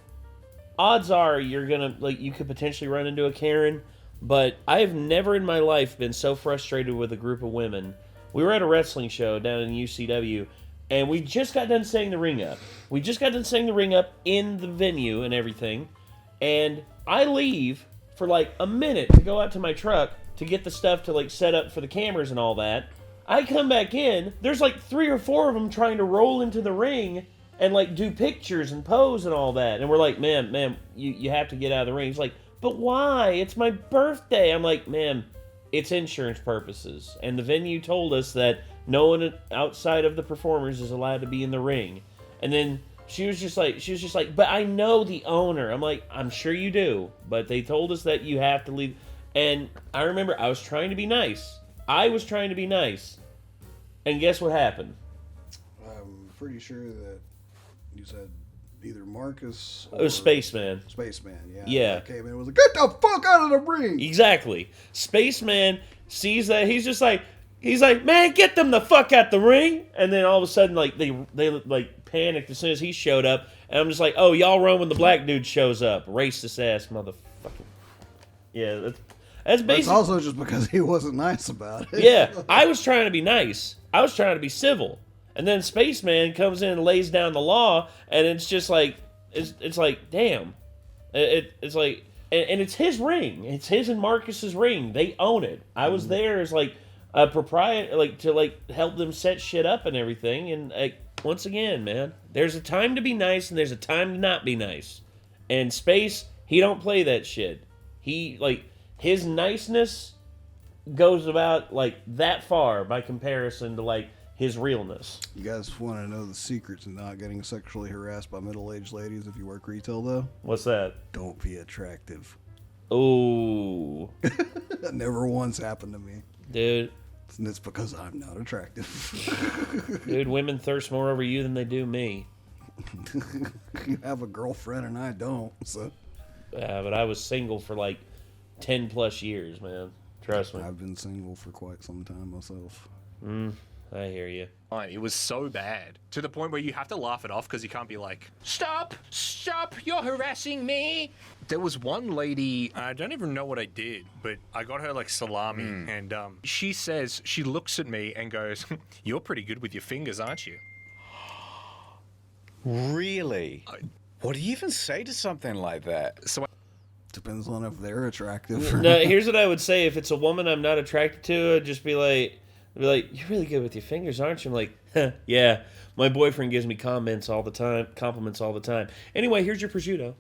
odds are you're gonna, like, you could potentially run into a Karen. But I have never in my life been so frustrated with a group of women. We were at a wrestling show down in UCW, and we just got done setting the ring up. We just got done setting the ring up in the venue and everything. And I leave for like a minute to go out to my truck to get the stuff to like set up for the cameras and all that. I come back in, there's like 3 or 4 of them trying to roll into the ring and like do pictures and pose and all that. And we're like, ma'am, you have to get out of the ring. He's like, but why? It's my birthday. I'm like, ma'am, it's insurance purposes. And the venue told us that no one outside of the performers is allowed to be in the ring. And then she was just like, but I know the owner. I'm like, I'm sure you do. But they told us that you have to leave. And I remember I was trying to be nice. And guess what happened? I'm pretty sure that you said either Marcus or It was Spaceman. Spaceman, yeah. Yeah. That came in and was like, get the fuck out of the ring! Exactly. Spaceman sees that. He's like, man, get them the fuck out the ring. And then all of a sudden, like, they like panicked as soon as he showed up. And I'm just like, oh, y'all run when the black dude shows up. Racist ass motherfucker. Yeah, that's But it's basically. also just because he wasn't nice about it. Yeah, I was trying to be nice. I was trying to be civil. And then Spaceman comes in and lays down the law, and it's just like, it's like, damn. It's like, and it's his ring. It's his and Marcus's ring. They own it. I was there as like a proprietor, like to like help them set shit up and everything. And once again, man, there's a time to be nice and there's a time to not be nice. And Space, he don't play that shit. He like his niceness goes about like that far by comparison to like his realness. You guys want to know the secret to not getting sexually harassed by middle-aged ladies if you work retail, though? What's that? Don't be attractive. Ooh, That never once happened to me. dude, And it's because I'm not attractive. dude, women thirst more over you than they do me. You have a girlfriend and I don't, so. But I was single for like 10 plus years, man. Trust me. I've been single for quite some time myself. I hear you. It was so bad to the point where you have to laugh it off because you can't be like, stop, you're harassing me. There was one lady, I don't even know what I did, but I got her like salami, and she says, she looks at me and goes, you're pretty good with your fingers, aren't you? Really? What do you even say to something like that? So Depends on if they're attractive. Or No, here's what I would say. If it's a woman I'm not attracted to, I'd just be like, you're really good with your fingers, aren't you? I'm like, huh, yeah. My boyfriend gives me compliments all the time. Anyway, here's your prosciutto.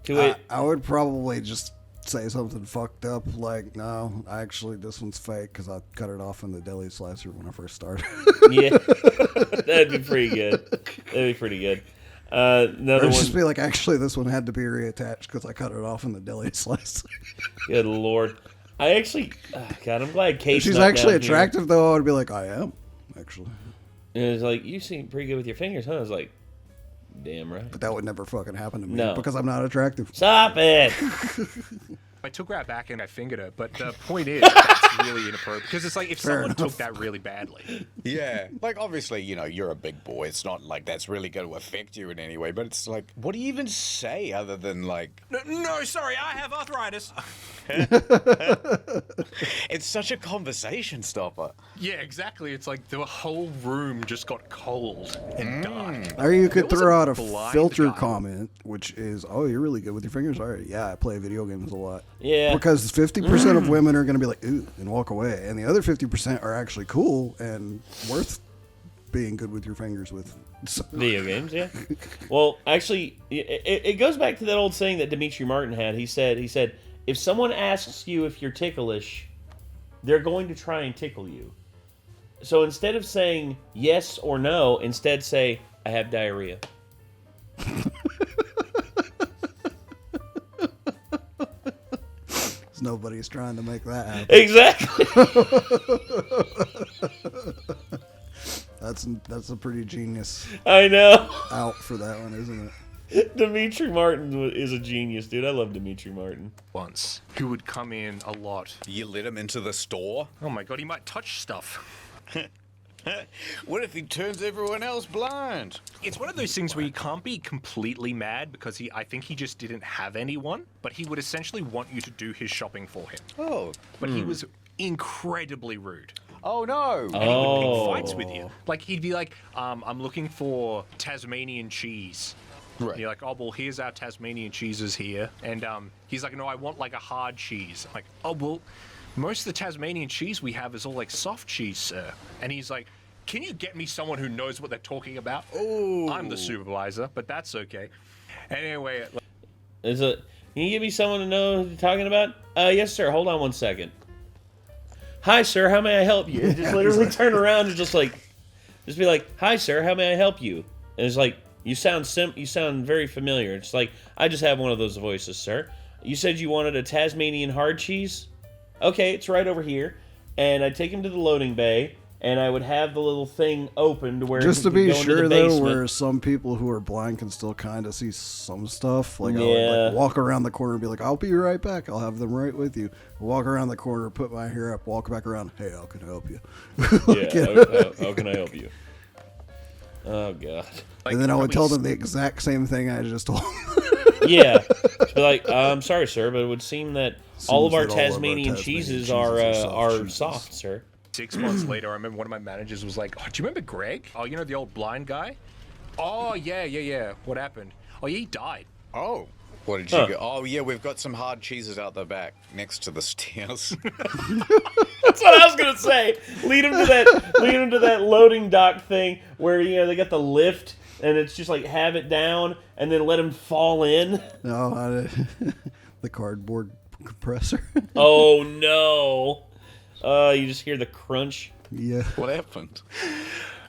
To it. I would probably just say something fucked up like, no, actually this one's fake because I cut it off in the deli slicer when I first started. Yeah, that'd be pretty good. That'd be pretty good. Another Or one. just be like, actually this one had to be reattached because I cut it off in the deli slicer. Good Lord. I actually, God, I'm glad Kate's She's not actually down here. attractive though. I would be like, I am actually. And it's like, you seem pretty good with your fingers, huh? I was like, damn right. But that would never fucking happen to me No. because I'm not attractive. Stop it. I took her out back and I fingered her, but the point is, that's really inappropriate. Because it's like, if Fair someone enough. took that really badly. Yeah, like obviously, you know, you're a big boy. It's not like that's really going to affect you in any way. But it's like, what do you even say other than like? No, sorry, I have arthritis. It's such a conversation stopper. Yeah, exactly. It's like the whole room just got cold and dark. Or you could There was throw out a blind filter guy. comment, which is, oh, you're really good with your fingers. All right, yeah, I play video games a lot. Yeah. Because 50% of women are going to be like, ooh, and walk away. And the other 50% are actually cool and worth being good with your fingers with. So, Video games, yeah. Well, actually, it goes back to that old saying that Dimitri Martin had. He said, if someone asks you if you're ticklish, they're going to try and tickle you. So instead of saying yes or no, instead say, I have diarrhea. nobody's trying to make that happen. Exactly. That's a pretty genius I know. out for that one, isn't it? Dimitri Martin is a genius, dude. I love Dimitri Martin. Once, who would come in a lot. You let him into the store? Oh my god, he might touch stuff. What if he turns everyone else blind? It's one of those things where you can't be completely mad because I think he just didn't have anyone, but he would essentially want you to do his shopping for him. Oh. But he was incredibly rude. Oh, no. And he would pick fights with you. Like, he'd be like, I'm looking for Tasmanian cheese. Right. And you're like, oh, well, here's our Tasmanian cheeses here. And he's like, no, I want like a hard cheese. I'm like, oh, well, most of the Tasmanian cheese we have is all like soft cheese, sir. And he's like, can you get me someone who knows what they're talking about? Oh. I'm the supervisor, but that's okay. Anyway, Can you give me someone to know what you're talking about? Yes, sir. Hold on one second. Hi, sir. How may I help you? Just literally turn around and just be like, hi, sir. How may I help you? And it's like, you sound very familiar. It's like, I just have one of those voices, sir. You said you wanted a Tasmanian hard cheese? Okay, it's right over here. And I'd take him to the loading bay, and I would have the little thing opened where Just he to could be go into sure, the though, basement. where some people who are blind can still kind of see some stuff. Like, I would Yeah. like, walk around the corner and be like, I'll be right back. I'll have them right with you. Walk around the corner, put my hair up, walk back around. Hey, how can I help you? How can I help you? Oh, God. And then I would tell them the exact same thing I just told them. Yeah. Just be like, I'm sorry, sir, but it would seem that all of our that all of our Tasmanian Tasmanian cheeses cheeses are are soft soft, cheeses. sir. 6 months later, I remember one of my managers was like, oh, do you remember Greg? Oh, you know the old blind guy? Oh, yeah. What happened? Oh, yeah, he died. Oh. What did you go? Oh, yeah, we've got some hard cheeses out the back next to the stairs. That's what I was gonna say. Lead him to that loading dock thing where they got the lift and it's just like have it down and then let him fall in. No, the cardboard compressor. Oh no! You just hear the crunch. Yeah. What happened?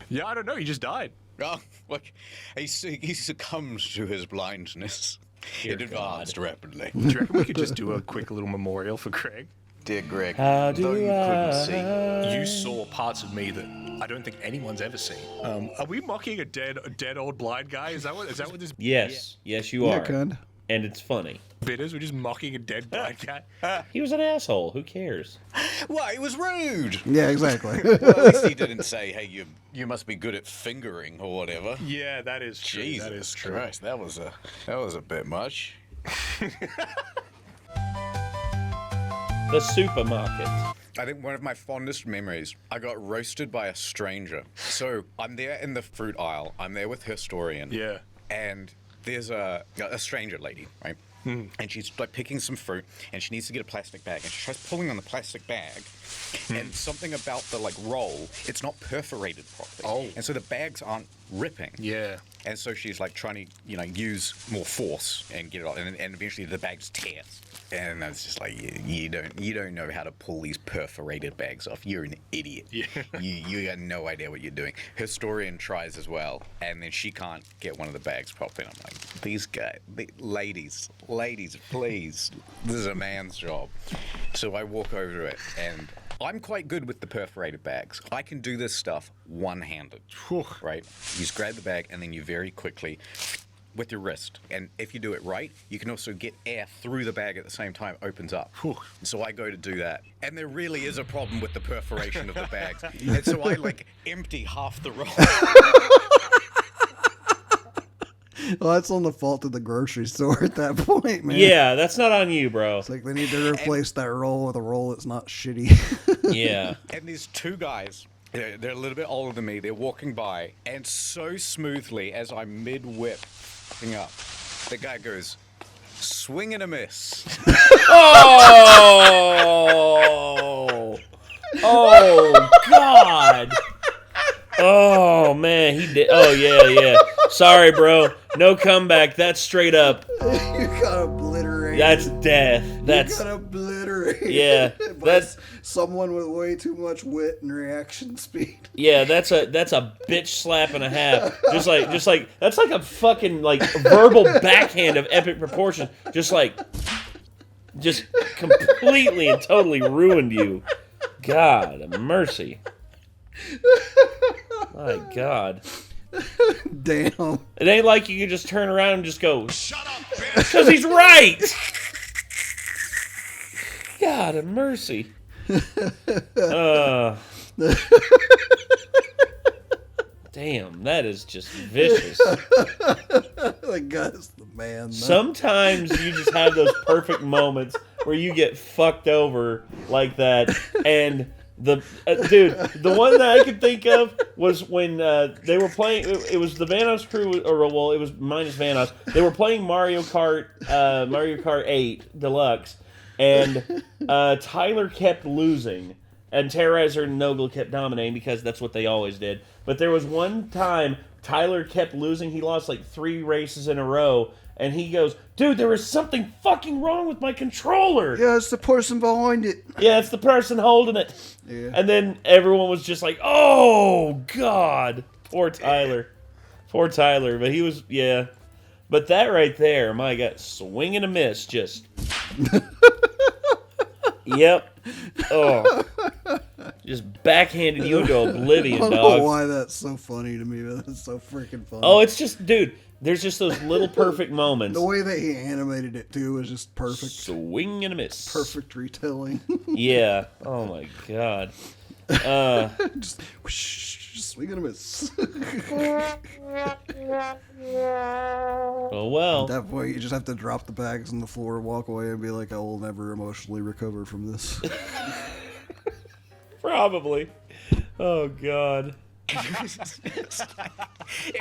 Yeah, I don't know. He just died. Oh, like, he succumbed to his blindness. It advanced rapidly. Do you reckon we could just do a quick little memorial for Greg? Dear Greg, How do though you couldn't I- see. You saw parts of me that I don't think anyone's ever seen. Are we mocking a dead old blind guy? Is that what this Yes, you Yeah, are, kind. and it's funny. bit is? We're just mocking a dead blind guy. He was an asshole. Who cares? Well, it was rude. Yeah, exactly. Well, at least he didn't say, hey, you must be good at fingering or whatever. Yeah, that is true. Jesus that is true. Christ, that was a bit much. The supermarket. I think one of my fondest memories, I got roasted by a stranger. So I'm there in the fruit aisle. I'm there with Historian. Yeah. And there's a stranger lady, right? And she's like picking some fruit, and she needs to get a plastic bag, and she tries pulling on the plastic bag, and something about the like roll, it's not perforated properly. Oh. And so the bags aren't ripping. Yeah. And so she's like trying to, use more force and get it off, and eventually the bag just tears. And I was just like, you don't know how to pull these perforated bags off. You're an idiot. Yeah. You got no idea what you're doing. Historian tries as well, and then she can't get one of the bags properly. And I'm like, these guys, ladies, please, this is a man's job. So I walk over to it, and I'm quite good with the perforated bags. I can do this stuff one-handed, right? You just grab the bag, and then you very quickly, with your wrist, and if you do it right, you can also get air through the bag at the same time. It opens up. So I go to do that, and there really is a problem with the perforation of the bags, and so I like empty half the roll. Well, that's on the fault of the grocery store at that point, man. Yeah, that's not on you, bro. It's like they need to replace that roll with a roll that's not shitty. Yeah. And these two guys, they're a little bit older than me. They're walking by, and so smoothly as I'm mid-whip up, the guy goes, swing and a miss. Oh! Oh, God. Oh, man, he did. Oh, yeah. Sorry, bro. No comeback. That's straight up. You got obliterated. That's death. That's... You got obliterated. Yeah. That's someone with way too much wit and reaction speed. Yeah, that's a bitch slap and a half. Just like that's like a fucking like verbal backhand of epic proportion. Just completely and totally ruined you. God, mercy. My God. Damn. It ain't like you can just turn around and just go, shut up, bitch. Because he's right. God, a mercy. Damn, that is just vicious. The guy's the man. Sometimes you just have those perfect moments where you get fucked over like that, and the one that I could think of was when they were playing. It was the Vanoss crew, or well, it was minus Vanoss. They were playing Mario Kart 8 Deluxe, and Tyler kept losing, and Terrorizer and Nogla kept dominating because that's what they always did. But there was one time Tyler kept losing. He lost like 3 races in a row. And he goes, dude, there is something fucking wrong with my controller. Yeah, it's the person behind it. Yeah, it's the person holding it. Yeah. And then everyone was just like, oh, God. Poor Tyler. Poor Tyler. But he was, yeah. But that right there, my God, swing and a miss. Just. Yep. Oh. Just backhanded you into oblivion, dog. I don't know why that's so funny to me, but that's so freaking funny. Oh, it's just, dude, there's just those little perfect moments. The way that he animated it, too, was just perfect. Swing and a miss. Perfect retelling. Yeah. Oh, my God. Just whoosh, swing and a miss. Oh, well. At that point, you just have to drop the bags on the floor, walk away, and be like, I will never emotionally recover from this. Probably. Oh, God. It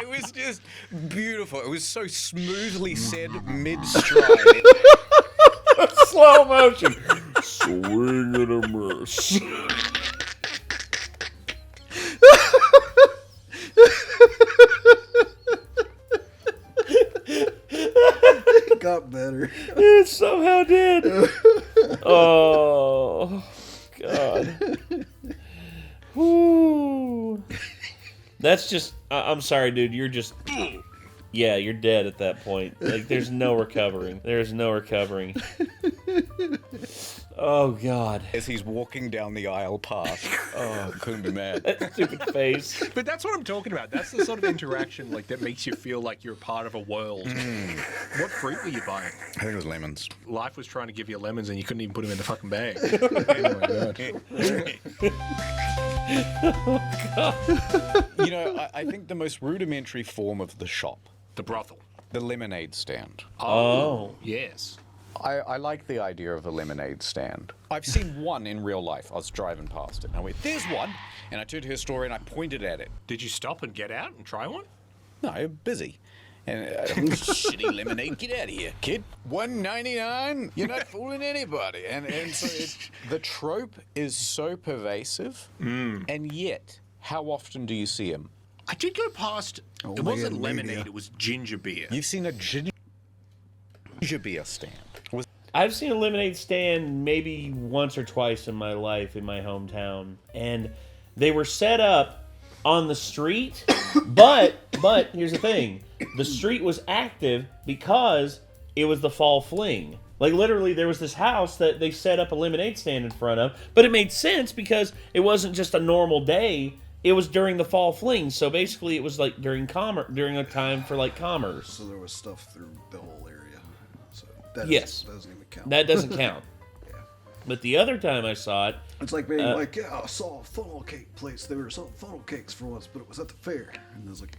was just beautiful. It was so smoothly said mid-stride. Slow motion. Swing and a miss. It got better. It somehow did. Oh, God. Whew. That's just, I'm sorry, dude. You're just, yeah, you're dead at that point. Like, there's no recovering. There's no recovering. Oh, God. As he's walking down the aisle past. Oh, couldn't be mad. That stupid face. But that's what I'm talking about. That's the sort of interaction like that makes you feel like you're part of a world. What fruit were you buying? I think it was lemons. Life was trying to give you lemons and you couldn't even put them in the fucking bag. Oh, God. You know, I think the most rudimentary form of the shop, The brothel. the lemonade stand. Oh. Yes. I like the idea of a lemonade stand. I've seen one in real life. I was driving past it. And I went, there's one. And I turned to her story and I pointed at it. Did you stop and get out and try one? No, I'm busy. And shitty lemonade, get out of here, kid. $1.99? You're not fooling anybody. And so the trope is so pervasive. And yet, how often do you see them? I did go past. It wasn't man, lemonade. media. It was ginger beer. You've seen a ginger beer stand. I've seen a lemonade stand maybe once or twice in my life in my hometown, and they were set up on the street, but here's the thing. The street was active because it was the fall fling. Like, literally, there was this house that they set up a lemonade stand in front of, but it made sense because it wasn't just a normal day. It was during the fall fling, so basically it was like during a time for like commerce. So there was stuff through the whole area. So that doesn't even count. That doesn't count. Yeah. But the other time I saw it, It's like being like, yeah, I saw a funnel cake place. They were selling funnel cakes for once, but it was at the fair. And I was like,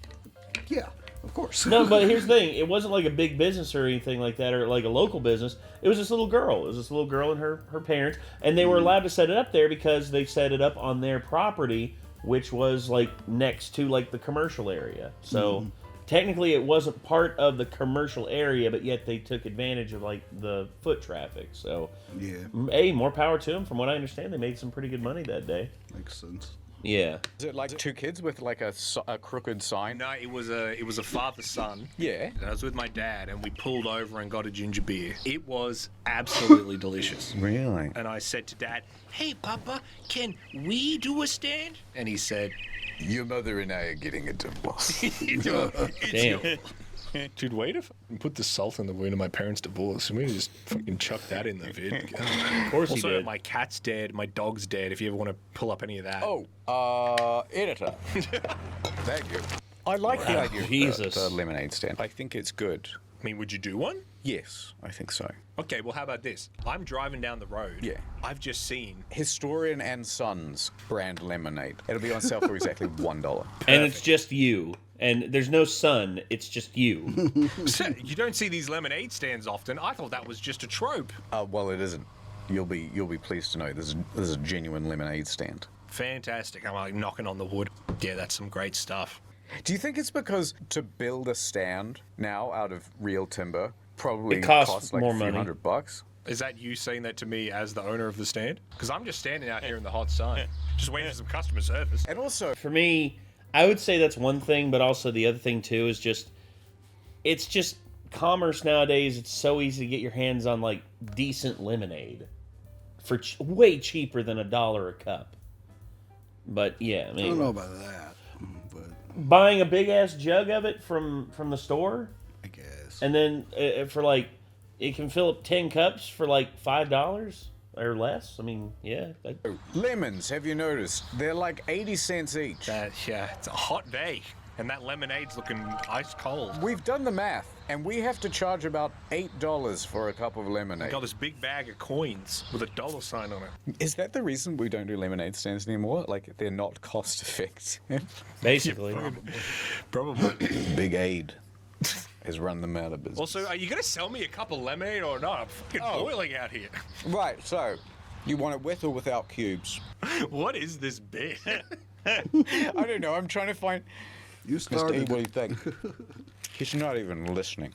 yeah, of course. no, but here's the thing. It wasn't like a big business or anything like that, or like a local business. It was this little girl. It was this little girl and her parents, and they were allowed to set it up there because they set it up on their property, which was like next to like the commercial area. So technically it wasn't part of the commercial area, but yet they took advantage of like the foot traffic. So Yeah, hey, more power to them. From what I understand, they made some pretty good money that day. makes sense. Yeah. Is it like two kids with like a crooked sign? No, it was a father-son. Yeah. I was with my dad, and we pulled over and got a ginger beer. It was absolutely delicious. Really? And I said to Dad, "Hey, Papa, can we do a stand?" And he said, Your mother and I are getting a divorce. Damn. "Dude, wait if I put the salt in the wound of my parents' divorce. We just fucking chuck that in the vid." Of course he Also, did. my cat's dead, my dog's dead. If you ever want to pull up any of that. Editor. Thank you. I like the idea of Jesus. the lemonade stand. I think it's good. I mean, would you do one? Yes, I think so. Okay, well, how about this? I'm driving down the road. Yeah. I've just seen. Historian and Sons brand lemonade. It'll be on sale for exactly $1. And it's just you. And there's no sun. It's just you. You don't see these lemonade stands often. I thought that was just a trope. Well, it isn't. You'll be pleased to know this is a genuine lemonade stand. Fantastic. I'm like knocking on the wood. Yeah, that's some great stuff. Do you think it's because to build a stand now out of real timber probably It costs costs like more a few money. $100? Is that you saying that to me as the owner of the stand? Because I'm just standing out here in the hot sun, just waiting for some customer service. And also, For me, I would say that's one thing, but also the other thing too is it's just commerce nowadays. It's so easy to get your hands on like decent lemonade for way cheaper than $1 a cup. But yeah, I I mean, don't know about that, but buying a big ass jug of it from the store, I guess. and then for like it can fill up 10 cups for like $5 or less. I mean, yeah. lemons, have you noticed? They're like 80 cents each. Yeah, it's a hot day, and that lemonade's looking ice cold. We've done the math, and we have to charge about $8 for a cup of I lemonade. got this big bag of coins with a dollar sign on it. Is that the reason we don't do lemonade stands anymore? Like, they're not cost effective? Basically. Probably. Big Aid has run them out of business. Also, are you going to sell me a cup of lemonade or not? I'm fucking boiling out here. Right, so, you want it with or without cubes? What is this bit? I don't know, I'm trying to find... You Mr. E, started. what do you think? He's not even listening.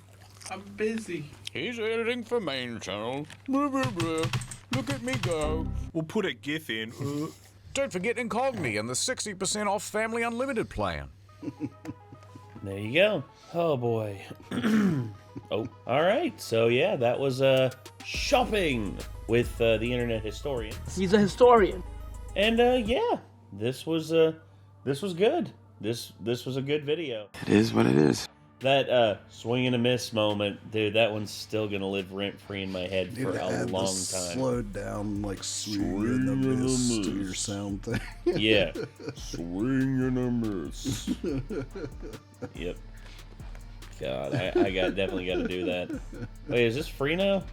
I'm busy. He's editing for main channel. Blah, blah, blah. Look at me go. We'll put a GIF in. Don't forget Incogni and the 60% off Family Unlimited plan. There you go. Oh boy. Oh, all right. So yeah, that was shopping with the internet historian. He's a historian. And yeah, this was good. This was a good video. It is what it is. That swing and a miss moment, dude. That one's still gonna live rent free in my head for Need to a add long the time. slowed down, like swing in the miss to your sound thing. Yeah. Swing and a miss. Yep. God, I definitely got to do that. Wait, is this free now?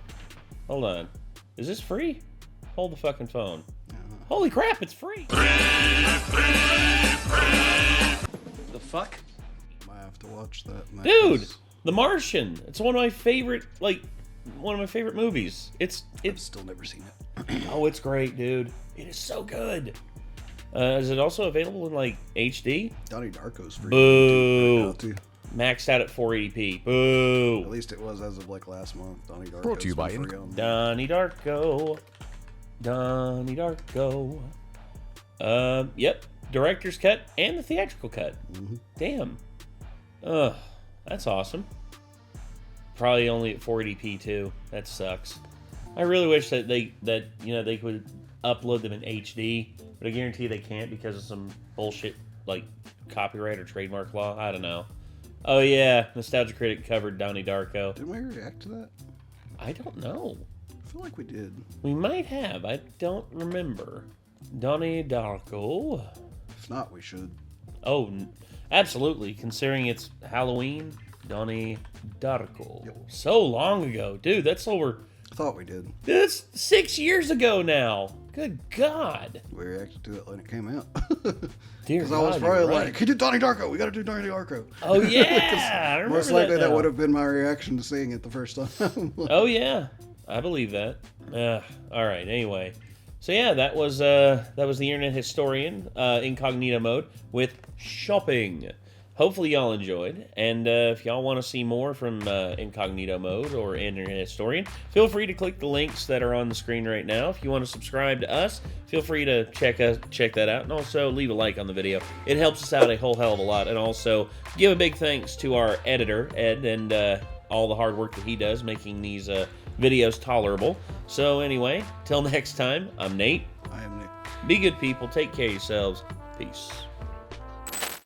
Hold on. Is this free? Hold the fucking phone. Holy crap, it's free. The fuck? Might have to watch that. in that Dude, case. The Martian. It's one of my favorite, movies. It's Still never seen it. oh, it's great, dude. It is so good. Is it also available in like HD? Donnie Darko's free. Boo. Now, too. Maxed out at 480p. Boo. At least it was as of like last month. Donnie Darko's Brought to you by been free on- Donnie Darko. Donnie Darko. Yep. Director's cut and the theatrical cut. Damn. Ugh. That's awesome. Probably only at 480p too. That sucks. I really wish that they could upload them in HD, but I guarantee they can't because of some bullshit like copyright or trademark law. I don't know. Oh yeah, Nostalgia Critic covered Donnie Darko. Didn't we react to that? I don't know. I feel like we did. We might have. I don't remember. Donnie Darko. If not, we should. Oh, absolutely. Considering it's Halloween, Donnie Darko. Yep. So long ago, dude. That's over. I thought we did. That's 6 years ago now. Good God. We reacted to it when it came out. Dear Because God, I was you're probably right. like, "Can you do Donnie Darko? We got to do Donnie Darko." Oh yeah, I remember Most likely that now. would have been my reaction to seeing it the first time. Oh yeah, I believe that. All right. Anyway, so yeah, that was the Internet Historian incognito mode with shopping. Hopefully y'all enjoyed, and if y'all want to see more from incognito mode or Internet Historian, feel free to click the links that are on the screen right now. If you want to subscribe to us, feel free to check that out, and also leave a like on the video. It helps us out a whole hell of a lot, and also give a big thanks to our editor Ed and all the hard work that he does making these videos tolerable. So anyway, till next time, I'm Nate. I am Nick. Be good people. Take care of yourselves. Peace.